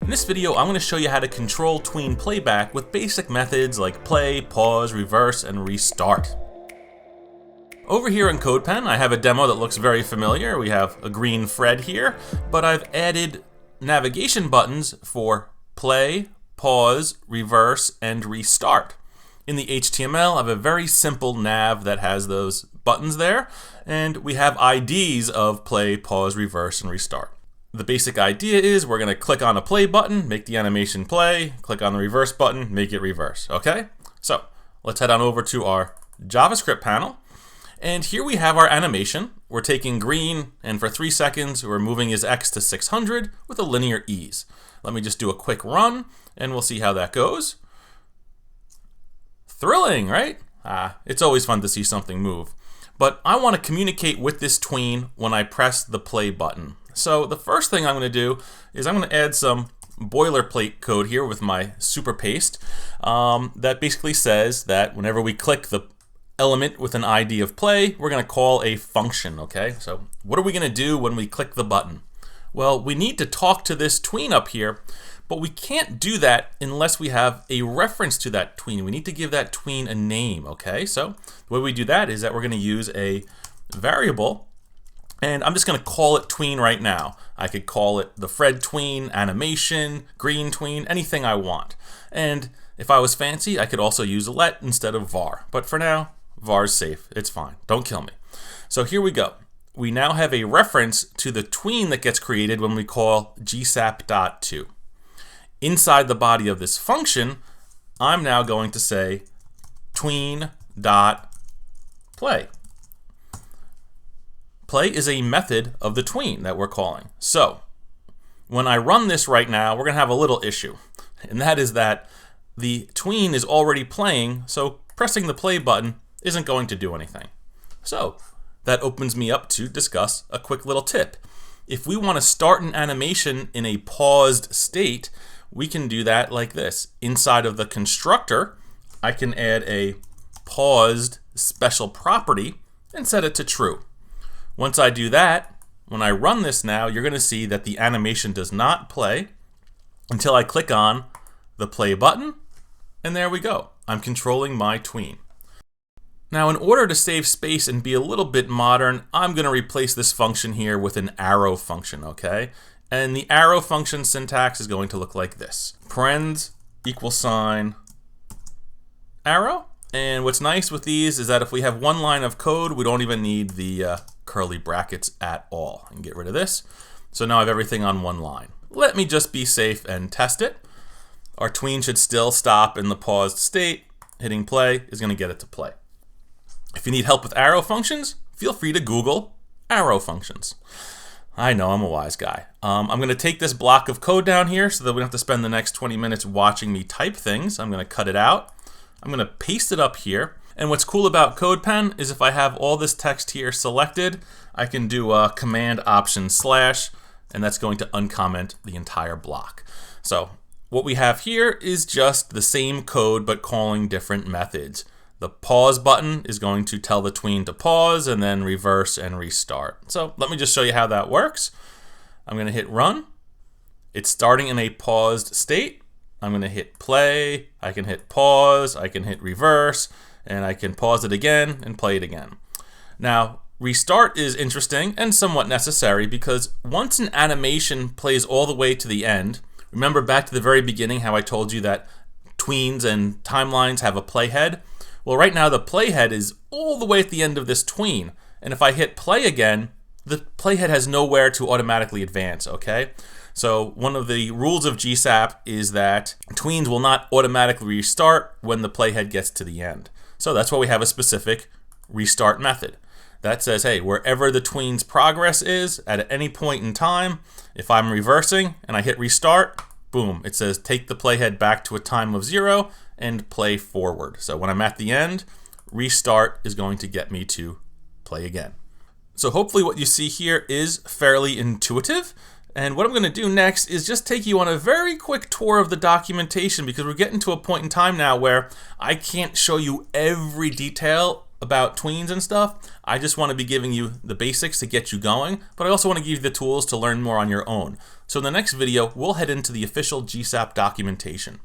In this video, I'm going to show you how to control tween playback with basic methods like play, pause, reverse, and restart. Over here in CodePen, I have a demo that looks very familiar. We have a green thread here, but I've added navigation buttons for play, pause, reverse, and restart. In the HTML, I have a very simple nav that has those buttons there, and we have IDs of play, pause, reverse, and restart. The basic idea is we're going to click on a play button, make the animation play, click on the reverse button, make it reverse, okay? So let's head on over to our JavaScript panel. And here we have our animation. We're taking green, and for 3 seconds, we're moving his X to 600 with a linear ease. Let me just do a quick run, and we'll see how that goes. Thrilling, right? It's always fun to see something move. But I want to communicate with this tween when I press the play button. So the first thing I'm going to do is I'm going to add some boilerplate code here with my super paste that basically says that whenever we click the element with an ID of play, we're going to call a function, okay? So what are we going to do when we click the button? Well, we need to talk to this tween up here, but we can't do that unless we have a reference to that tween. We need to give that tween a name, okay? So the way we do that is that we're going to use a variable, and I'm just going to call it tween right now. I could call it the Fred tween, animation, green tween, anything I want. And if I was fancy, I could also use let instead of var. But for now, var's safe. It's fine. Don't kill me. So here we go. We now have a reference to the tween that gets created when we call gsap.to. Inside the body of this function, I'm now going to say tween.play. Play is a method of the tween that we're calling. So when I run this right now, we're going to have a little issue. And that is that the tween is already playing, so pressing the play button isn't going to do anything. So that opens me up to discuss a quick little tip. If we want to start an animation in a paused state, we can do that like this. Inside of the constructor, I can add a paused special property and set it to true. Once I do that, when I run this now, you're going to see that the animation does not play until I click on the play button, and there we go. I'm controlling my tween. Now, in order to save space and be a little bit modern, I'm going to replace this function here with an arrow function, okay? And the arrow function syntax is going to look like this. Parens =, arrow. And what's nice with these is that if we have one line of code, we don't even need the curly brackets at all. I can get rid of this. So now I have everything on one line. Let me just be safe and test it. Our tween should still stop in the paused state. Hitting play is going to get it to play. If you need help with arrow functions, feel free to Google arrow functions. I know, I'm a wise guy. I'm going to take this block of code down here so that we don't have to spend the next 20 minutes watching me type things. I'm going to cut it out. I'm going to paste it up here. And what's cool about CodePen is if I have all this text here selected, I can do a Command Option /, and that's going to uncomment the entire block. So what we have here is just the same code but calling different methods. The pause button is going to tell the tween to pause and then reverse and restart. So let me just show you how that works. I'm going to hit run. It's starting in a paused state. I'm going to hit play, I can hit pause, I can hit reverse, and I can pause it again and play it again. Now, restart is interesting and somewhat necessary because once an animation plays all the way to the end, remember back to the very beginning how I told you that tweens and timelines have a playhead? Well, right now the playhead is all the way at the end of this tween, and if I hit play again, the playhead has nowhere to automatically advance, okay? So one of the rules of GSAP is that tweens will not automatically restart when the playhead gets to the end. So that's why we have a specific restart method. That says, hey, wherever the tween's progress is at any point in time, if I'm reversing and I hit restart, boom, it says take the playhead back to a time of 0 and play forward. So when I'm at the end, restart is going to get me to play again. So hopefully what you see here is fairly intuitive. And what I'm going to do next is just take you on a very quick tour of the documentation because we're getting to a point in time now where I can't show you every detail about tweens and stuff. I just want to be giving you the basics to get you going, but I also want to give you the tools to learn more on your own. So in the next video, we'll head into the official GSAP documentation.